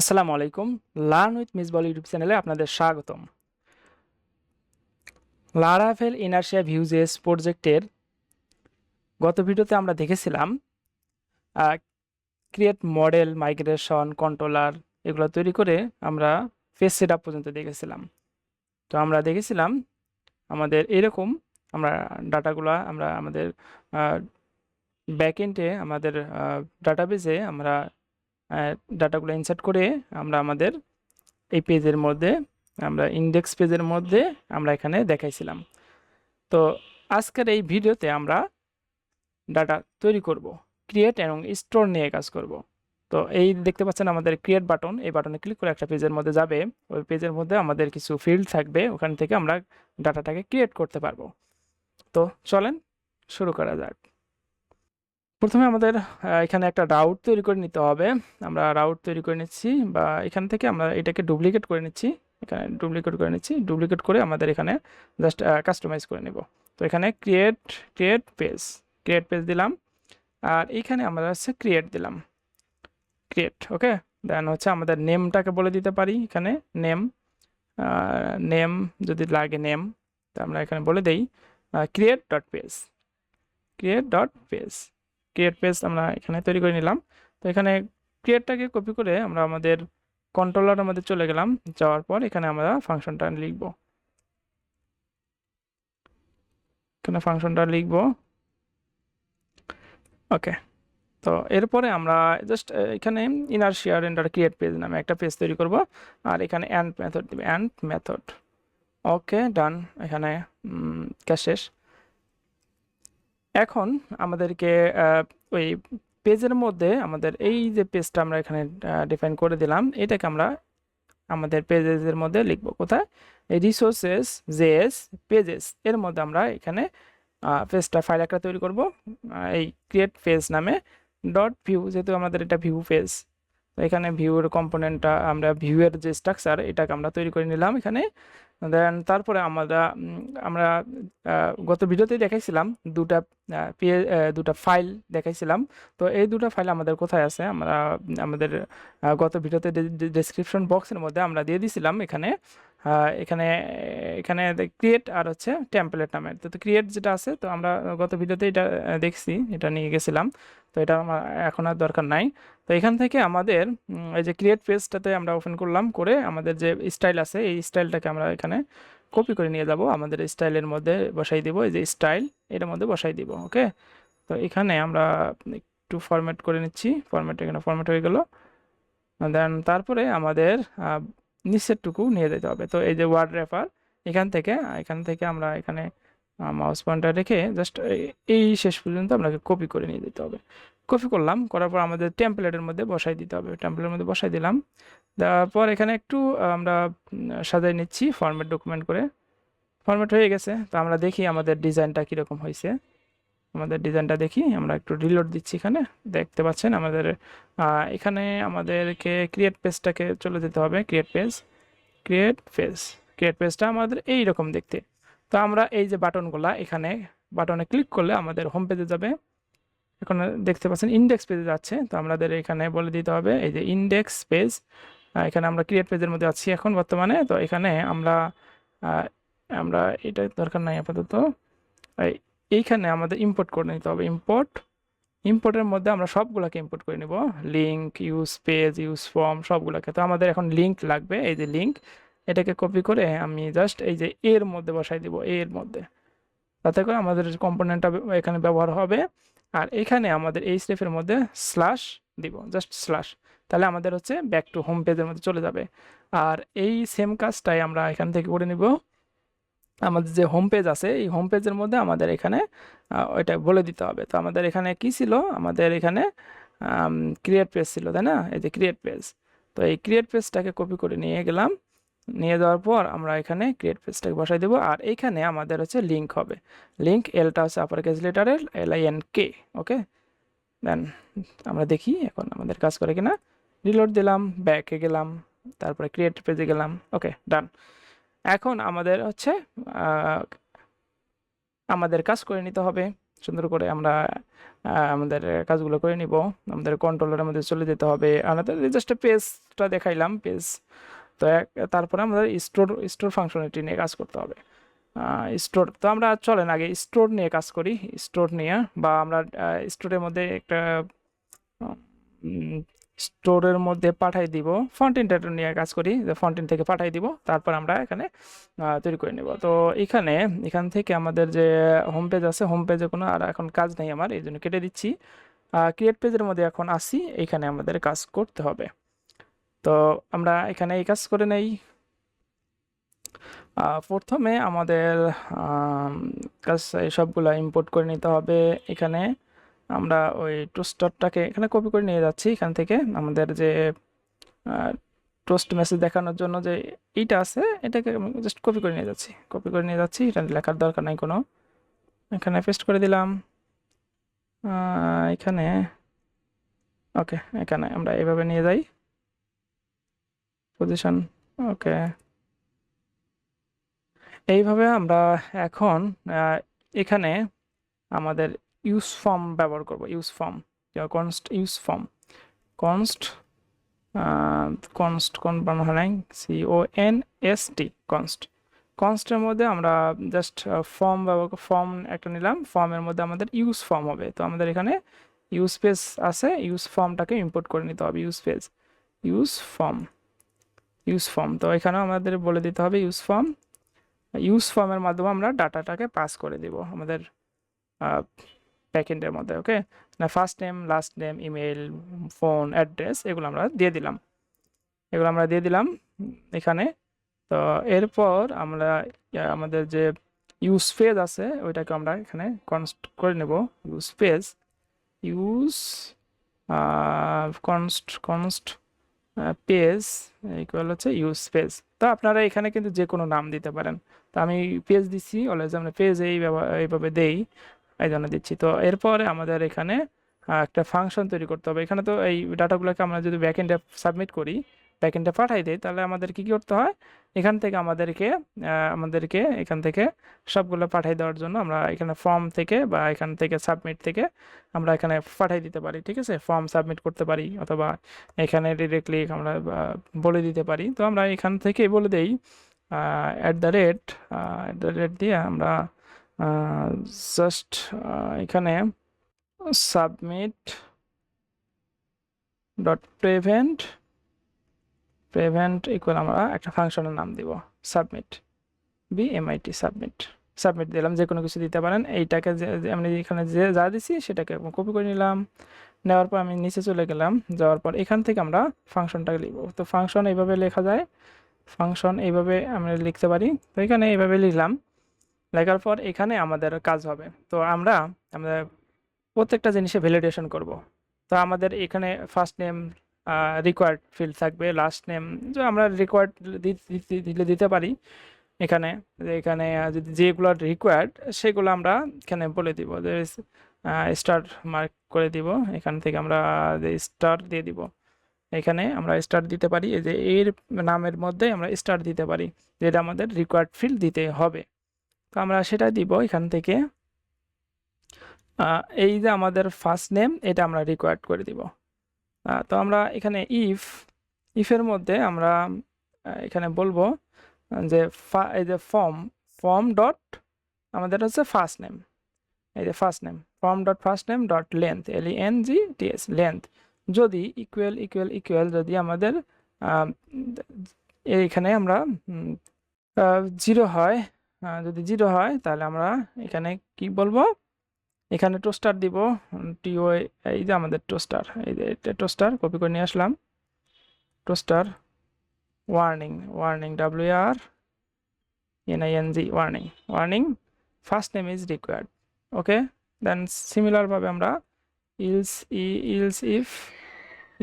আসসালামু আলাইকুম। Learn with Misbah YouTube চ্যানেলে আপনাদের স্বাগতম। লারাভেল ইনারশিয়া ভিউজেস প্রজেক্টের গত ভিডিওতে আমরা দেখেছিলাম ক্রিয়েট মডেল, মাইগ্রেশন, কন্ট্রোলার এগুলো তৈরি করে আমরা পেজ সেটআপ পর্যন্ত দেখেছিলাম। তো আমরা দেখেছিলাম আমাদের এরকম আমরা ডাটাগুলো আমরা আমাদের ব্যাকএন্ডে আমাদের ডাটাবেজে আমরা ডাটাগুলো ইনসার্ট করে আমরা আমাদের এই পেজের মধ্যে আমরা ইন্ডেক্স পেজের মধ্যে আমরা এখানে দেখাইছিলাম। তো আজকের এই ভিডিওতে আমরা ডাটা তৈরি করব, ক্রিয়েট এবং স্টোর নিয়ে কাজ করব। তো এই দেখতে পাচ্ছেন আমাদের ক্রিয়েট বাটন, এই বাটনে ক্লিক করে একটা পেজের মধ্যে যাবে। ওই পেজের মধ্যে আমাদের কিছু ফিল্ড থাকবে, ওখান থেকে আমরা ডাটাটাকে ক্রিয়েট করতে পারবো। তো চলেন শুরু করা যাক। প্রথমে আমাদের এখানে একটা রাউট তৈরি করে নিতে হবে। আমরা রাউট তৈরি করে নিচ্ছি, বা এখান থেকে আমরা এটাকে ডুপ্লিকেট করে নিচ্ছি। এখানে ডুপ্লিকেট করে আমাদের এখানে জাস্ট কাস্টমাইজ করে নেব। তো এখানে ক্রিয়েট পেজ দিলাম, আর এখানে আমরা হচ্ছে ক্রিয়েট দিলাম, ওকে। দেন হচ্ছে আমাদের নেমটাকে বলে দিতে পারি, এখানে নেম যদি লাগে নেম, তো আমরা এখানে বলে দেই create dot page. Create page আমরা এখানে তৈরি করে নিলাম। তো এখানে ক্রিয়েটটাকে কপি করে আমরা আমাদের কন্ট্রোলারের মধ্যে চলে গেলাম। যাওয়ার পর এখানে আমরা ফাংশনটা লিখব, ওকে। তো এরপরে আমরা জাস্ট এখানে ইনারশিয়া রেন্ডার ক্রিয়েট পেজ নামে একটা পেজ তৈরি করব, আর এখানে অ্যান্ড মেথড দিবে, ওকে ডান। এখানে কাজ শেষ। এখন আমাদেরকে ওই পেজের মধ্যে আমাদের এই যে পেজটা আমরা এখানে ডিফাইন করে দিলাম, এটাকে আমরা আমাদের পেজেসের মধ্যে লিখব। কোথায়? এই রিসোর্সেস জেএস পেজেস এর মধ্যে আমরা এখানে পেজটা ফাইল একটা তৈরি করব, এই ক্রিয়েট পেজ নামে ডট ভিউ, যেহেতু আমাদের এটা ভিউ পেজ। তো এখানে ভিউর কম্পোনেন্টটা আমরা ভিউয়ের যে স্ট্রাকচার এটাকে আমরা তৈরি করে নিলাম এখানে। দেন তারপরে আমরা গত ভিডিওতেই দেখাইছিলাম দুটা ফাইল দেখাইছিলাম। তো এই দুটো ফাইল আমাদের কোথায় আছে? আমরা আমাদের গত ভিডিওতে ডেসক্রিপশন বক্সের মধ্যে আমরা দিয়ে দিয়েছিলাম এখানে এখানে এখানে ক্রিয়েট আর হচ্ছে টেমপ্লেট নামের। তো ক্রিয়েট যেটা আছে, তো আমরা গত ভিডিওতে এটা দেখছি, এটা নিয়ে গেছিলাম। তো এটা আমার এখন আর দরকার নাই। তো এখান থেকে আমাদের এই যে ক্রিয়েট পেজটাতে আমরা ওপেন করলাম, করে আমাদের যে স্টাইল আছে এই স্টাইলটাকে আমরা এখানে কপি করে নিয়ে যাব, আমাদের স্টাইলের মধ্যে বসাই দিব। এই যে স্টাইল এটার মধ্যে বসাই দিব, ওকে। তো এখানে আমরা একটু ফরম্যাট করে নিচ্ছি, এখানে ফরম্যাট হয়ে গেল। দেন তারপরে আমাদের নিচেরটুকু নিয়ে যেতে হবে। তো এই যে ওয়ার্ড রেফার, এখান থেকে আমরা এখানে মাউস পয়েন্টার রেখে জাস্ট এই শেষ পর্যন্ত আপনাকে কপি করে নিয়ে যেতে হবে। কপি করলাম, করার পর আমাদের টেমপ্লেটের মধ্যে বসাই দিতে হবে। টেমপ্লেটের মধ্যে বসাই দিলাম, দেওয়ার পর এখানে একটু আমরা সাজাই নিচ্ছি ফরম্যাট ডকুমেন্ট করে। ফরম্যাট হয়ে গেছে। তো আমরা দেখি আমাদের ডিজাইনটা কীরকম হয়েছে। আমাদের ডিজাইনটা দেখি, আমরা একটু রিলোড দিচ্ছি। এখানে দেখতে পাচ্ছেন আমাদের এখানে আমাদেরকে ক্রিয়েট পেজটাকে চলে যেতে হবে। ক্রিয়েট পেজটা আমাদের এই রকম দেখতে। তো আমরা এই যে বাটনগুলা, এখানে বাটনে ক্লিক করলে আমাদের হোম পেজে যাবে। এখন দেখতে পাচ্ছেন ইন্ডেক্স পেজে যাচ্ছে। তো আমাদের এখানে বলে দিতে হবে এই যে ইন্ডেক্স পেজ। এখানে আমরা ক্রিয়েট পেজের মধ্যে আছি এখন বর্তমানে। তো এখানে আমরা আমরা এটা দরকার নাই আপাতত। এইখানে আমাদের ইম্পোর্ট করে নিতে হবে। ইম্পোর্টের মধ্যে আমরা সবগুলোকে ইম্পোর্ট করে নিব, link, use page, use form সবগুলোকে। তো আমাদের এখন লিঙ্ক লাগবে, এই যে লিঙ্ক, এটাকে কপি করে আমি জাস্ট এই যে এর মধ্যে বসাই দিব, এর মধ্যে, তাতে করে আমাদের কম্পোনেন্টটা এখানে ব্যবহার হবে। আর এখানে আমাদের এই স্টেপের মধ্যে স্ল্যাশ দিব, জাস্ট স্ল্যাশ, তাহলে আমাদের হচ্ছে ব্যাক টু হোম পেজের মধ্যে চলে যাবে। আর এই সেম কাজটাই আমরা এখান থেকে করে নিব। আমাদের যে হোম পেজ আছে এই হোম পেজের মধ্যে আমাদের এখানে ওইটা বলে দিতে হবে। তো আমাদের এখানে কি ছিল? আমাদের এখানে ক্রিয়েট পেজ ছিল, তাই না? এই যে ক্রিয়েট পেজ। তো এই ক্রিয়েট পেজটাকে কপি করে নিয়ে গেলাম। নিয়ে যাওয়ার পর আমরা এখানে ক্রিয়েট পেজটাকে বসাই দেবো, আর এইখানে আমাদের হচ্ছে লিঙ্ক হবে। লিঙ্ক, এলটা হচ্ছে আপার কেস লেটারের LINK, ওকে। দেন আমরা দেখি এখন আমাদের কাজ করে কিনা। রিলোড দিলাম, ব্যাকে গেলাম, তারপরে ক্রিয়েট পেজে গেলাম, ওকে ডান। এখন আমাদের হচ্ছে আমাদের কাজ করে নিতে হবে। সুন্দর করে আমরা আমাদের কাজগুলো করে নিব। আমাদের কন্ট্রোলারের মধ্যে চলে যেতে হবে। আমাদের জাস্ট পেজটা দেখাইলাম পেজ। তো তারপরে আমাদের স্টোর ফাংশনালিটি নিয়ে কাজ করতে হবে। স্টোর তো আমরা চলেন আগে স্টোর নিয়ে কাজ করি। স্টোর নিয়ে বা আমরা স্টোরের মধ্যে একটা স্টোরের মধ্যে পাঠাই দিব ফ্রন্ট এন্ডটা নিয়ে কাজ করি, যে ফ্রন্ট এন্ড থেকে পাঠাই দিব, তারপর আমরা এখানে তৈরি করে নিব। তো এখান থেকে আমাদের যে হোম পেজ আছে, হোম পেজে কোনো আর এখন কাজ নেই আমার, এই জন্য কেটে দিচ্ছি। ক্রিয়েট পেজের মধ্যে এখন আসি, এখানে আমাদের কাজ করতে হবে। তো আমরা এখানে এই কাজ করে নেই। প্রথমে আমাদের কাজ সবগুলা ইম্পোর্ট করে নিতে হবে। এখানে আমরা ওই টোস্টারটাকে এখানে কপি করে নিয়ে যাচ্ছি। এখান থেকে আমাদের যে টোস্ট মেসেজ দেখানোর জন্য যে এইটা আছে, এটাকে জাস্ট কপি করে নিয়ে যাচ্ছি। কপি করে নিয়ে যাচ্ছি, এটা লেখার দরকার নাই কোনো। এখানে পেস্ট করে দিলাম। এখানে ওকে, এখানে আমরা এভাবে নিয়ে যাই পজিশন। ওকে, এইভাবে আমরা এখন এখানে আমাদের ইউজ ফর্ম ব্যবহার করব। Use form, const use form, const const কোন বানানো হয় নাই, CONST কনস্ট। কনস্টের মধ্যে আমরা জাস্ট ফর্ম ব্যবহার, ফর্ম একটা নিলাম, ফর্মের মধ্যে আমাদের ইউজ ফর্ম হবে। তো আমাদের এখানে ইউজ পেজ আছে, ইউজ ফর্মটাকে ইম্পোর্ট করে নিতে হবে। Use page, use form, use form. তো এখানেও আমাদের বলে দিতে হবে ইউজ ফর্ম। ইউজ ফর্মের মাধ্যমে আমরা ডাটাটাকে পাস করে দিব আমাদের ব্যাকএন্ডের মধ্যে। ওকে, না first name, last name, email, phone, address, এগুলো আমরা দিয়ে দিলাম এখানে। তো এরপর আমরা আমাদের যে ইউজ পেজ আছে ওইটাকে আমরা এখানে কনস্ট করে নেব। Use page, use const page equal হচ্ছে ইউজ পেজ। তো আপনারা এখানে কিন্তু যে কোনো নাম দিতে পারেন। তো আমি পেজ দিচ্ছি, অলওয়েজ আমরা পেজ এইভাবে দেই, এই জন্য দিচ্ছি। তো এরপরে আমাদের এখানে একটা ফাংশন তৈরি করতে হবে। এখানে তো এই ডাটাগুলোকে আমরা যদি ব্যাকএন্ডে সাবমিট করি, ব্যাকএন্ডে পাঠাই দিই, তাহলে আমাদের কি করতে হয়, এখান থেকে আমাদেরকে এখান থেকে সবগুলো পাঠাই দেওয়ার জন্য আমরা এখানে ফর্ম থেকে বা এখান থেকে সাবমিট থেকে আমরা এখানে পাঠাই দিতে পারি। ঠিক আছে, ফর্ম সাবমিট করতে পারি, অথবা এখানে ডিরেক্টলি আমরা বলে দিতে পারি। তো আমরা এখান থেকে বলে দেই @ দিয়ে আমরা জাস্ট এখানে সাবমিট ডট প্রেভেন্ট ইকুয়াল আমরা একটা ফাংশনের নাম দিব, সাবমিট, BMIT, সাবমিট দিলাম। যে কোনো কিছু দিতে পারেন। এইটাকে আমি এখানে যে যা দিছি সেটাকে কপি করে নিলাম। নেওয়ার পর আমি নিচে চলে গেলাম, যাওয়ার পর এখান থেকে আমরা ফাংশনটাকে লিখব। তো ফাংশন এইভাবে লেখা যায়, ফাংশন এইভাবে আমরা লিখতে পারি। তো এখানে এইভাবে লিখলাম, লেখার পর এখানে আমাদের কাজ হবে। তো আমরা প্রত্যেকটা জিনিসে ভ্যালিডেশন করব। তো আমাদের এখানে ফার্স্ট নেম রিকোয়ার্ড ফিল্ড থাকবে, লাস্ট নেম যে আমরা রিকোয়ার্ড দিতে পারি। এখানে যদি যেগুলো রিকোয়ার্ড সেগুলো আমরা এখানে বলে দিব, যে স্টার মার্ক করে দিব। এখান থেকে আমরা স্টার দিয়ে দিব। এখানে আমরা স্টার দিতে পারি, এই যে এর নামের মধ্যে আমরা স্টার দিতে পারি, যেটা আমাদের রিকোয়ার্ড ফিল্ড দিতে হবে। তো আমরা সেটা দিব এখান থেকে। এই যে আমাদের ফার্স্ট নেম, এটা আমরা রিকোয়ার্ড করে দিব। তো আমরা এখানে ইফের মধ্যে আমরা এখানে বলবো যে এই যে ফর্ম ডট আমাদের হচ্ছে ফার্স্ট নেম, এই যে first name, form dot first name dot length, LENGTH, length, যদি ইকুয়াল যদি আমাদের এইখানে আমরা 0 হয়, যদি 0 হয় তাহলে আমরা এখানে কি বলবো, এখানে টোস্টার দিব, এই যে আমাদের টোস্টার, এই যে এটা টোস্টার, কপি করে নিয়ে আসলাম। Toaster warning, warning first name is required. Okay, then সিমিলারভাবে আমরা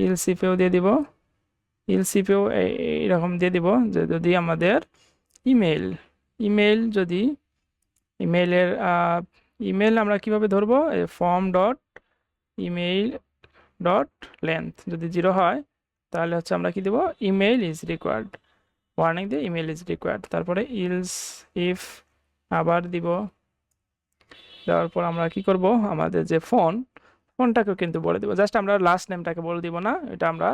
ইলসিফেও দিয়ে দিব, ইলসিফেও এইরকম দিয়ে দিব যে যদি আমাদের যদি ইমেল আমরা কিভাবে ধরবো, form dot email dot length, যদি 0 হয় তাহলে হচ্ছে আমরা কি দেব, ইমেইল ইজ রিকোয়ার্ড, ওয়ার্নিং দিয়ে ইমেইল ইজ রিকোয়ার্ড। তারপরে ইফ আবার দিব দেওয়ার পর আমরা কি করব, আমাদের যে ফোনটাকেও কিন্তু বলে দিব। জাস্ট আমরা লাস্ট নেমটাকে বলে দিব না, এটা আমরা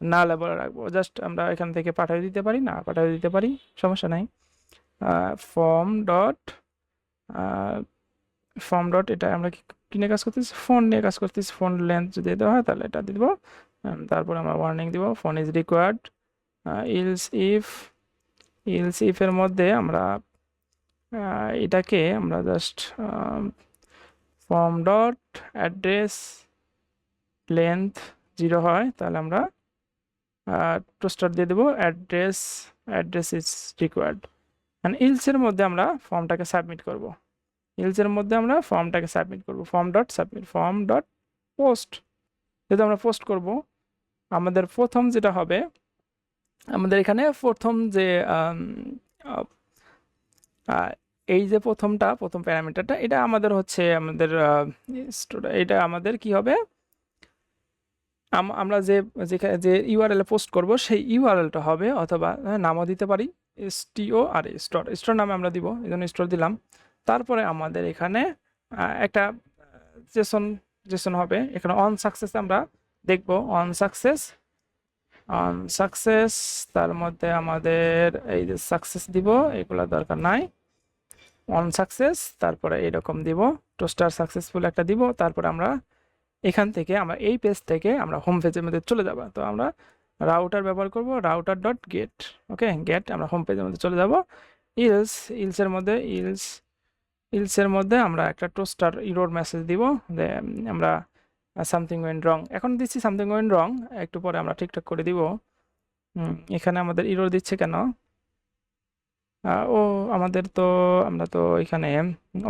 না বলে রাখবো। জাস্ট আমরা এখান থেকে পাঠিয়ে দিতে পারি, না পাঠিয়ে দিতে পারি, সমস্যা নাই। ফর্ম ডট এটা আমরা কি নিয়ে কাজ করতেছি, ফোন নিয়ে কাজ করতেছি। ফোন লেন্থ যদি দেওয়া হয় তাহলে এটা দিব। তারপর আমরা ওয়ার্নিং দিব, phone is required. Else if এর মধ্যে আমরা এটাকে আমরা just form dot address length 0 হয় তাহলে আমরা টোস্টার দিয়ে দেবো অ্যাড্রেস ইজ রিকোয়ার্ড। অ্যান্ড ইলসের মধ্যে আমরা ফর্মটাকে সাবমিট করব। Form dot submit, form dot post. যেহেতু আমরা পোস্ট করব, আমাদের প্রথম যেটা হবে, আমাদের এখানে প্রথম যে এই যে প্রথম প্যারামিটারটা, এটা আমাদের হচ্ছে আমাদের এটা আমাদের কি হবে, আমরা যে ইউআরএল এ পোস্ট করব সেই ইউআরএলটা হবে, অথবা নামও দিতে পারি STOR স্টোর নামে আমরা দিব, এই জন্য স্টোর দিলাম। তারপরে আমাদের এখানে একটা জেসন হবে। এখানে অন সাকসেস আমরা দেখব, অন সাকসেস তার মধ্যে আমাদের এই যে সাকসেস দিব, এগুলো দরকার নাই। অন সাকসেস তারপরে এরকম দিব, টোস্টার সাকসেসফুল একটা দিব। তারপরে আমরা এখান থেকে আমরা এই পেজ থেকে আমরা হোম পেজের মধ্যে চলে যাব। তো আমরা রাউটার ব্যবহার করব, রাউটার ডট গেট। ওকে, গেট, আমরা হোম পেজের মধ্যে চলে যাব। ইলসের মধ্যে আমরা একটা টোস্টার ইরোর মেসেজ দিব যে আমরা সামথিং ওয়েন্ট রং। এখন দিচ্ছি সামথিং ওয়েন্ট রং, একটু পরে আমরা ঠিকঠাক করে দিব। এখানে আমাদের ইরোর দিচ্ছে কেন? আমাদের তো আমরা তো এখানে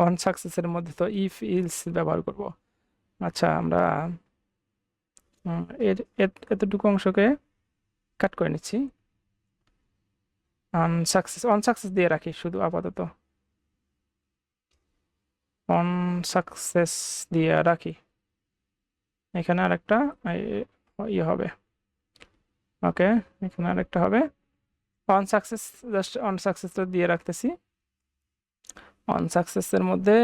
অন সাকসেসের মধ্যে তো ইফ ইলস ব্যবহার করব। আচ্ছা, আমরা এতটুকু অংশকে কাট করে নিচ্ছি। অন সাকসেস দিয়ে রাখি শুধু আপাতত, অন সাকসেস দিয়ে রাখি। এখানে আরেকটা ইয়ে হবে। ওকে, এখানে আরেকটা হবে অন সাকসেস, জাস্ট অন সাকসেসটা দিয়ে রাখতেছি। অন সাকসেসের মধ্যে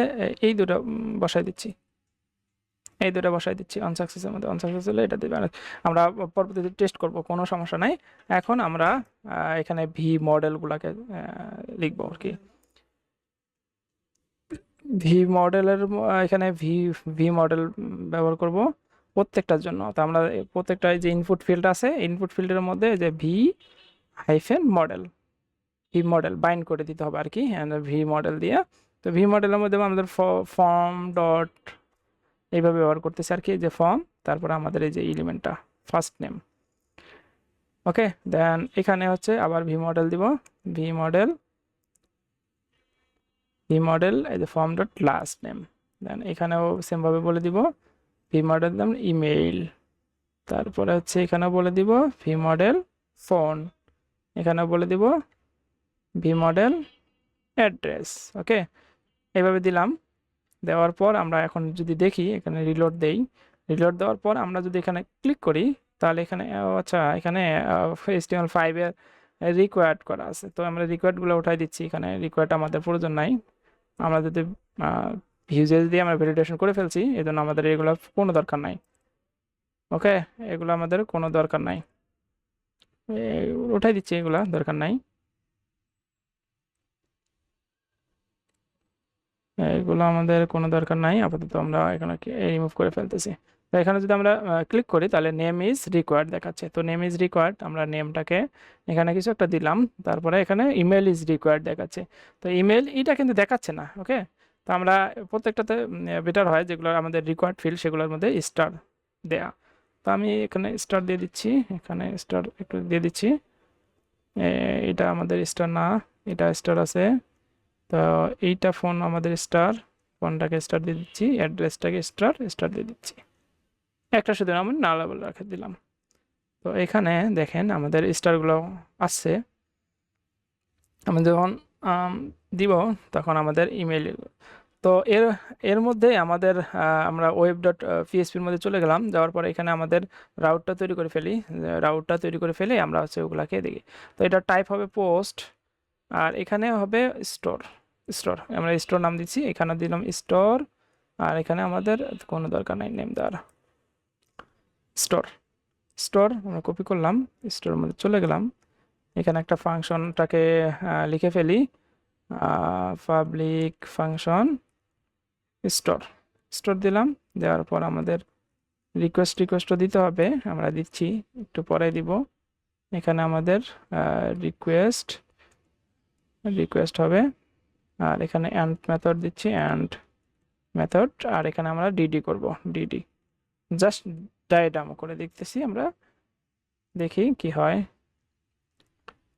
এই দুটো বসাই দিচ্ছি, অন সাকসেসের মধ্যে। অন সাকসেস হলে এটা দেবে, আমরা পরবর্তীতে টেস্ট করব, কোনো সমস্যা নাই। এখন আমরা এখানে ভি মডেলগুলোকে লিখবো আর কি। ভি মডেলের এখানে ভি মডেল ব্যবহার করব প্রত্যেকটার জন্য। তো আমরা প্রত্যেকটা যে ইনপুট ফিল্ড আছে, ইনপুট ফিল্ডের মধ্যে যে ভি মডেল বাইন্ড করে দিতে হবে আর কি, ভি মডেল দিয়ে। তো ভি মডেলের মধ্যে আমাদের ফর্ম ডট এইভাবে ব্যবহার করতেছি আর কি, যে ফর্ম, তারপরে আমাদের এই যে এলিমেন্টটা ফার্স্ট নেম। ওকে, দেন এখানে হচ্ছে আবার ভি মডেল দিব, ভি মডেল এই যে ফর্ম ডট লাস্ট নেম। দেন এখানেও সেমভাবে বলে দিব ভি মডেল দেন ইমেইল। তারপরে হচ্ছে এখানেও বলে দিব ভি মডেল ফোন, এখানেও বলে দিব ভি মডেল অ্যাড্রেস। ওকে, এইভাবে দিলাম। দেওয়ার পর আমরা এখন যদি দেখি, এখানে রিলোড দেওয়ার পর আমরা যদি এখানে ক্লিক করি, তাহলে এখানে আচ্ছা, এখানে HTML5 এর রিকোয়ার্ড করা আছে। তো আমরা রিকোয়ার্ডগুলো উঠাই দিচ্ছি, এখানে রিকোয়ার্ড আমাদের প্রয়োজন নাই। আমরা যদি ভিউজেস দিয়ে আমরা ভ্যালিডেশন করে ফেলছি, এই জন্য আমাদের এগুলো কোনো দরকার নাই। ওকে, এগুলো আমাদের কোনো দরকার নাই, উঠাই দিচ্ছি, এগুলা দরকার নাই। এগুলো আমাদের কোনো দরকার নাই আপাতত, আমরা এখানে রিমুভ করে ফেলতেছি। তো এখানে যদি আমরা ক্লিক করি তাহলে নেম ইজ রিকোয়ার্ড দেখাচ্ছে। তো নেম ইজ রিকোয়ার্ড, আমরা নেমটাকে এখানে কিছু একটা দিলাম। তারপরে এখানে ইমেল ইজ রিকোয়ার্ড দেখাচ্ছে। তো ইমেল এটা কিন্তু দেখাচ্ছে না। ওকে, তো আমরা প্রত্যেকটাতে বেটার হয় যেগুলো আমাদের রিকোয়ার্ড ফিল্ড সেগুলোর মধ্যে স্টার দেয়া। তো আমি এখানে স্টার দিয়ে দিচ্ছি, এখানে স্টার একটু দিয়ে দিচ্ছি। এটা আমাদের স্টার না, এটা স্টার আছে। তো এইটা ফোন আমাদের স্টার, ফোনটাকে স্টার দিয়ে দিচ্ছি, অ্যাড্রেসটাকে স্টার দিয়ে দিচ্ছি। একটা শুধু আমি না লেভেল রেখে দিলাম। তো এখানে দেখেন আমাদের স্টারগুলো আসছে। আমি যখন দিব তখন আমাদের ইমেল। তো এর মধ্যে আমাদের আমরা ওয়েব ডট পিএসপির মধ্যে চলে গেলাম। যাওয়ার পরে এখানে আমাদের রাউটটা তৈরি করে ফেলি আমরা হচ্ছে ওগুলাকে দেখি। তো এটা টাইপ হবে পোস্ট, আর এখানে হবে স্টোর। আমরা স্টোর নাম দিচ্ছি, এখানে দিলাম স্টোর আর এখানে আমাদের কোনো দরকার নাই নেম দেওয়ার। স্টোর স্টোর আমরা কপি করলাম, স্টোরের মধ্যে চলে গেলাম, এখানে একটা ফাংশনটাকে লিখে ফেলি, পাবলিক ফাংশন স্টোর। স্টোর দিলাম, দেওয়ার পর আমাদের রিকোয়েস্টও দিতে হবে, আমরা দিচ্ছি, একটু পরে দিব। এখানে আমাদের রিকোয়েস্ট হবে, আর এখানে অ্যান্ড মেথড দিচ্ছি, অ্যান্ড মেথড, আর এখানে আমরা ডিডি করব, ডিডি জাস্ট ডায়াগ্রাম করে দেখতেছি, আমরা দেখি কি হয়।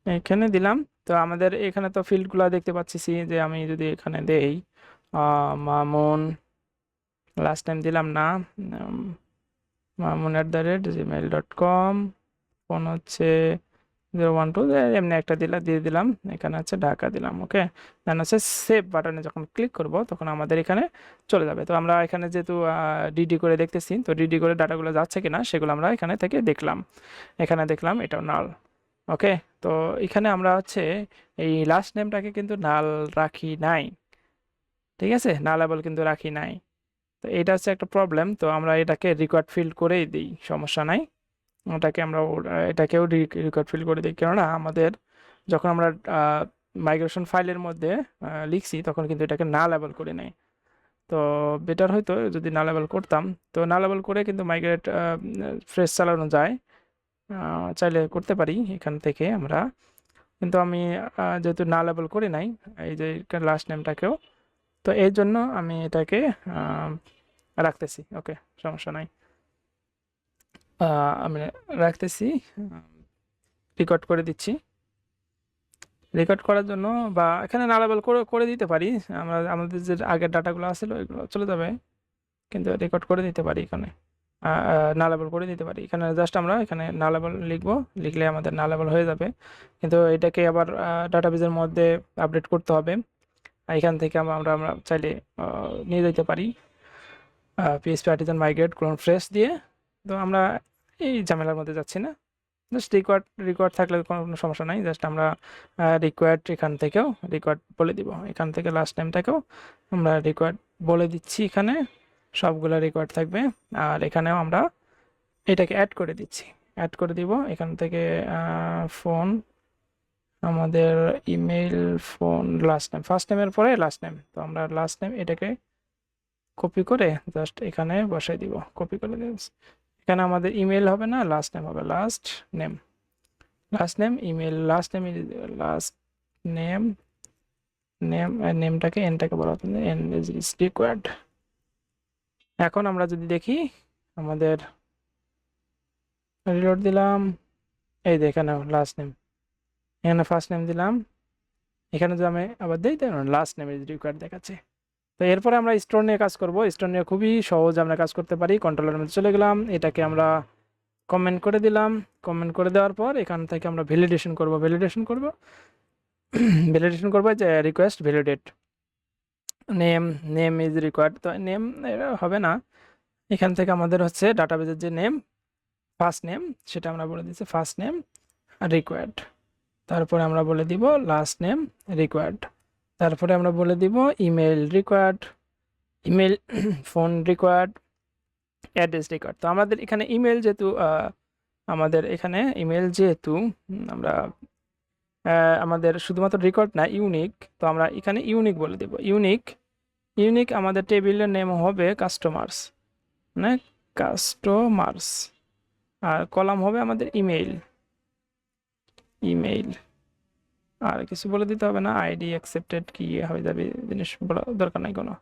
এখানে দিলাম, তো আমাদের এখানে তো ফিল্ডগুলো দেখতে পাচ্ছি যে আমি যদি এখানে দেই মামুন, লাস্ট টাইম দিলাম না, mamun@gmail.com, ফোন হচ্ছে 012, এমনি একটা দিয়ে দিলাম, এখানে হচ্ছে ঢাকা দিলাম। ওকে, দেন হচ্ছে সেভ বাটনে যখন ক্লিক করব তখন আমাদের এখানে চলে যাবে। তো আমরা এখানে যেহেতু ডিডি করে দেখতেছি, তো ডিডি করে ডাটাগুলো যাচ্ছে কিনা সেগুলো আমরা এখানে থেকে দেখলাম, এখানে দেখলাম এটাও নাল। ওকে, তো এখানে আমরা হচ্ছে এই লাস্ট নেমটাকে কিন্তু নাল রাখি নাই, ঠিক আছে, নালেবল কিন্তু রাখি নাই। তো এটা হচ্ছে একটা প্রবলেম, তো আমরা এটাকে রিকোয়ার্ড ফিল্ড করেই দিই, সমস্যা নাই। এটাকেও রিকোয়ার্ড ফিল্ড করে দিই, কেননা আমাদের যখন আমরা মাইগ্রেশন ফাইলের মধ্যে লিখছি তখন কিন্তু এটাকে না লেবেল করে নেই। তো বেটার হয়তো যদি না লেবেল করতাম, তো না লেবেল করে কিন্তু মাইগ্রেট ফ্রেশ চালানো যায়, চাইলে করতে পারি এখান থেকে আমরা, কিন্তু আমি যেহেতু না লেবেল করি নাই এই যে লাস্ট নেমটাকেও, তো এই জন্য আমি এটাকে রাখতেছি। ওকে, সমস্যা নাই, আমি রাখতেছি, রেকর্ড করে দিচ্ছি। রেকর্ড করার জন্য বা এখানে নালাবেল করে দিতে পারি, আমরা আমাদের যে আগের ডাটাগুলো আসছিল ওইগুলো চলে যাবে, কিন্তু রেকর্ড করে দিতে পারি, এখানে নালাবেল করে দিতে পারি। এখানে জাস্ট আমরা এখানে নালাবেল লিখবো, লিখলে আমাদের নালাবেল হয়ে যাবে, কিন্তু এটাকে আবার ডাটাবেজের মধ্যে আপডেট করতে হবে। এখান থেকে আমরা চাইলে নিয়ে যেতে পারি PHP Artisan migrate clone fresh দিয়ে। তো আমরা এই ঝামেলার মধ্যে যাচ্ছি না, জাস্ট রিকোয়ার্ড থাকলে কোনো সমস্যা নাই, জাস্ট আমরা রিকোয়ার্ড এখান থেকেও রিকোয়ার্ড বলে দিব, এখান থেকে লাস্ট টাইমটাকেও আমরা রিকোয়ার্ড বলে দিচ্ছি, এখানে সবগুলো রিকোয়ার্ড থাকবে। আর এখানেও আমরা এটাকে অ্যাড করে দিচ্ছি, অ্যাড করে দিব এখান থেকে ফোন, আমাদের email, phone, last name, first নেমের পরে লাস্ট নেম, তো আমরা লাস্ট নেম এটাকে কপি করে জাস্ট এখানে বসাই দিব, কপি করে দিব। এখানে আমাদের ইমেল হবে না, লাস্ট নেম হবে, last name, last name email, last name last name, নেমটাকে এনটাকে বলা হতো, এন ইজ রিকোয়ার্ড। এখন আমরা যদি দেখি আমাদের রিলোড দিলাম, এই যে এখানে লাস্ট নেম, এখানে ফার্স্ট নেম দিলাম, এখানে যদি আমি আবার দিই তাই লাস্ট নেম ইজ রিকোয়ার্ড দেখাচ্ছে। তো এরপরে আমরা স্টোর নিয়ে কাজ করব, স্টোর নিয়ে খুবই সহজ আমরা কাজ করতে পারি। কন্ট্রোলের মধ্যে চলে গেলাম, এটাকে আমরা কমেন্ট করে দিলাম, কমেন্ট করে দেওয়ার পর এখান থেকে আমরা ভ্যালিডেশন করব ভ্যালিডেশন করব যে request validate name is required, তো নেম হবে না, এখান থেকে আমাদের হচ্ছে ডাটাবেজের যে নেম ফার্স্ট নেম সেটা আমরা বলে দিচ্ছি ফার্স্ট নেম রিকোয়ার্ড, তারপরে আমরা বলে দিব লাস্ট নেম রিকোয়ার্ড, তারপরে আমরা বলে দিব email required, email, phone required, address required. তো আমাদের এখানে ইমেল যেহেতু আমরা আমাদের শুধুমাত্র রেকর্ড না ইউনিক, তো আমরা এখানে ইউনিক বলে দেব, ইউনিক আমাদের টেবিলের নেম হবে কাস্টমার্স, মানে কাস্টমার্স, আর কলাম হবে আমাদের ইমেইল, আর কিছু বলে দিতে হবে না, আইডি অ্যাকসেপ্টেড কি হয়ে যাবে জিনিস বলা দরকার নাই কোনো,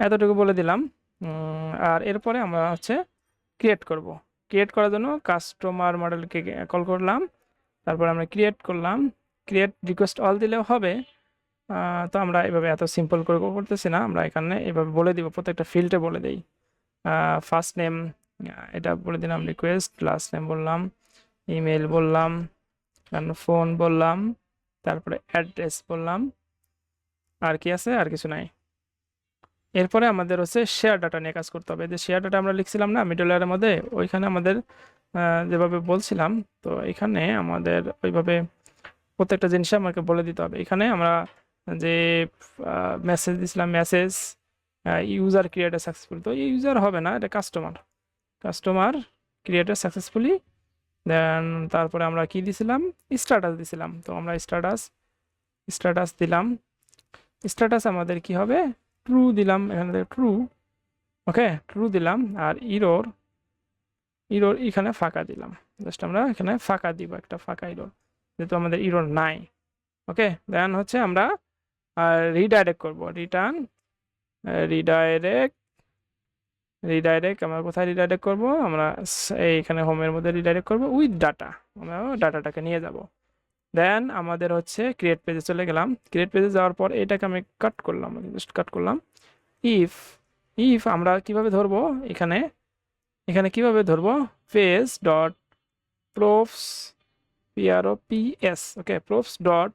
এতটুকু বলে দিলাম। আর এরপরে আমরা হচ্ছে ক্রিয়েট করার জন্য কাস্টমার মডেলকে কল করলাম, তারপর আমরা ক্রিয়েট করলাম, ক্রিয়েট রিকোয়েস্ট অল দিলেও হবে। তো আমরা এভাবে এত সিম্পল করে করতেছি না, আমরা এখানে এভাবে বলে দিব, প্রত্যেকটা ফিল্ডে বলে দিই, ফার্স্ট নেম এটা বলে দিলাম রিকোয়েস্ট, লাস্ট নেম বললাম, ইমেল বললাম, ফোন বললাম, তারপরে অ্যাড্রেস বললাম, আর কি আছে, আর কিছু নাই। এরপরে আমাদের হচ্ছে শেয়ার ডাটা নিয়ে কাজ করতে হবে, যে শেয়ার ডাটা আমরা লিখছিলাম না মিডল লেয়ারের মধ্যে, ওইখানে আমাদের যেভাবে বলছিলাম, তো এখানে আমাদের ওইভাবে প্রত্যেকটা জিনিস আমাকে বলে দিতে হবে। এখানে আমরা যে মেসেজ দিছিলাম, মেসেজ ইউজার ক্রিয়েটেড সাকসেসফুল, তো ইউজার হবে না, এটা কাস্টমার ক্রিয়েটেড সাকসেসফুলি। দেন তারপরে আমরা কি দিছিলাম, স্ট্যাটাস দিছিলাম, তো আমরা স্ট্যাটাস দিলাম। স্ট্যাটাস আমাদের কি হবে, ট্রু দিলাম, এখানে ট্রু। ওকে, ট্রু দিলাম। আর ইরোর এখানে ফাঁকা দিলাম, জাস্ট আমরা এখানে ফাঁকা দিব, একটা ফাঁকা ইরোর, যেহেতু আমাদের ইরোর নাই। ওকে, দেন হচ্ছে আমরা রিডাইরেক্ট করব, রিডাইরেক্ট আমরা কোথায় রিডাইরেক্ট করব, আমরা এইখানে হোমের মধ্যে রিডাইরেক্ট করব উইথ ডাটা, আমরা ডাটাটাকে নিয়ে যাব। দেন আমাদের হচ্ছে ক্রিয়েট পেজে চলে গেলাম। ক্রিয়েট পেজে যাওয়ার পর এটাকে আমি কাট করলাম, জাস্ট কাট করলাম। ইফ আমরা কিভাবে ধরবো, এখানে কিভাবে ধরবো, page dot props PROPS, okay, props dot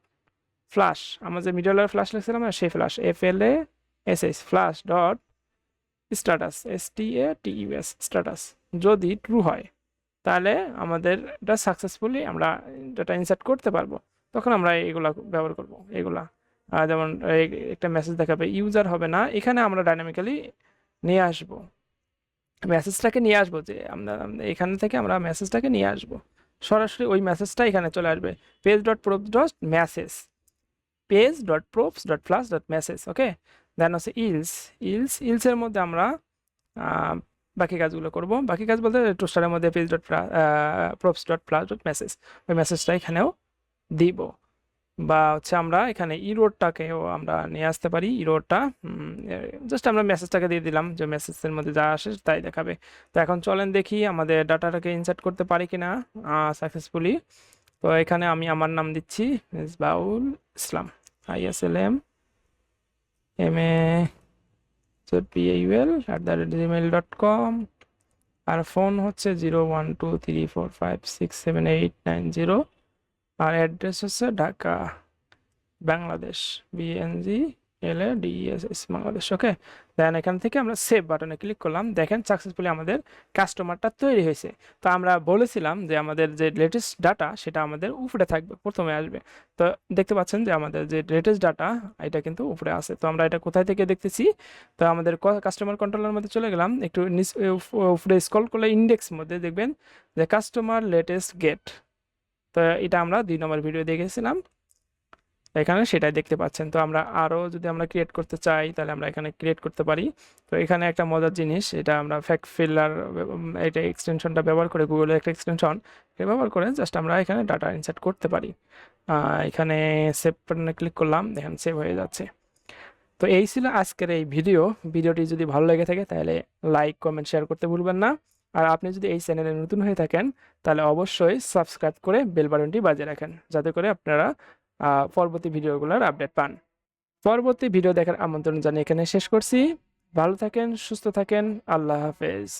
flash, আমরা যে মিডল ফ্লাশ লিখছিলাম না, সেই flash FLASH flash dot status STATUS status, যদি ট্রু হয় তাহলে আমাদের এটা সাকসেসফুলি আমরা ডাটা ইনসার্ট করতে পারবো। তখন আমরা এগুলা ব্যবহার করব, এগুলা যেমন একটা মেসেজ দেখাবে, ইউজার হবে না, এখানে আমরা ডাইনামিক্যালি নিয়ে আসবো, মেসেজটাকে নিয়ে আসবো, যে আমরা এখান থেকে আমরা মেসেজটাকে নিয়ে আসবো, সরাসরি ওই মেসেজটা এখানে চলে আসবে, page.props.message, ওকে। দেন হচ্ছে ইলসের মধ্যে আমরা বাকি কাজগুলো করব। বাকি কাজ বলতে টোস্টারের মধ্যে page.props.flash.message, ওই মেসেজটা এখানেও দিব। বা হচ্ছে আমরা এখানে ইরোডটাকেও আমরা নিয়ে আসতে পারি, ইরোডটা জাস্ট আমরা মেসেজটাকে দিয়ে দিলাম, যে মেসেজের মধ্যে যা আসে তাই দেখাবে। তো এখন চলেন দেখি আমাদের ডাটাটাকে ইনসার্ট করতে পারি কিনা সাকসেসফুলি। তো এখানে আমি আমার নাম দিচ্ছি মিসবাউল ইসলাম, ISLM@gmail.com, আর ফোন হচ্ছে 0123456789 আর অ্যাড্রেস হচ্ছে ঢাকা বাংলাদেশ, BNGLADESS বাংলাদেশ। ওকে, দেন এখান থেকে আমরা সেভ বাটনে ক্লিক করলাম, দেখেন সাকসেসফুলি আমাদের কাস্টমারটা তৈরি হয়েছে। তো আমরা বলেছিলাম যে আমাদের যে লেটেস্ট ডাটা সেটা আমাদের উপরে থাকবে, প্রথমে আসবে। তো দেখতে পাচ্ছেন যে আমাদের যে লেটেস্ট ডাটা এটা কিন্তু উপরে আছে। তো আমরা এটা কোথায় থেকে দেখতেছি, তো আমাদের কাস্টমার কন্ট্রোলের মধ্যে চলে গেলাম, একটু উপরে স্ক্রল করলে ইন্ডেক্স মধ্যে দেখবেন যে কাস্টমার লেটেস্ট গেট, তো এটা আমরা 2 নম্বর ভিডিও দেখেছিলাম, এখানে সেটাই দেখতে পাচ্ছেন। তো আমরা আরও যদি আমরা ক্রিয়েট করতে চাই তাহলে আমরা এখানে ক্রিয়েট করতে পারি। তো এখানে একটা মজার জিনিস, এটা আমরা ফ্যাক্ট ফিলার, এটা এক্সটেনশনটা ব্যবহার করে, গুগলের একটা এক্সটেনশন ব্যবহার করে জাস্ট আমরা এখানে ডাটা ইনসার্ট করতে পারি। এখানে সেভ বাটনে ক্লিক করলাম, দেখেন সেভ হয়ে যাচ্ছে। তো এই ছিল আজকের এই ভিডিওটি যদি ভালো লেগে থাকে তাহলে লাইক কমেন্ট শেয়ার করতে ভুলবেন না। আর আপনি যদি এই চ্যানেলে নতুন হয়ে থাকেন তাহলে অবশ্যই সাবস্ক্রাইব করে বেল বাটনটি বাজিয়ে রাখেন, যাতে করে আপনারা পরবর্তী ভিডিওগুলোর আপডেট পান। পরবর্তী ভিডিও দেখার আমন্ত্রণ জানিয়ে এখানে শেষ করছি। ভালো থাকেন, সুস্থ থাকেন, আল্লাহ হাফেজ।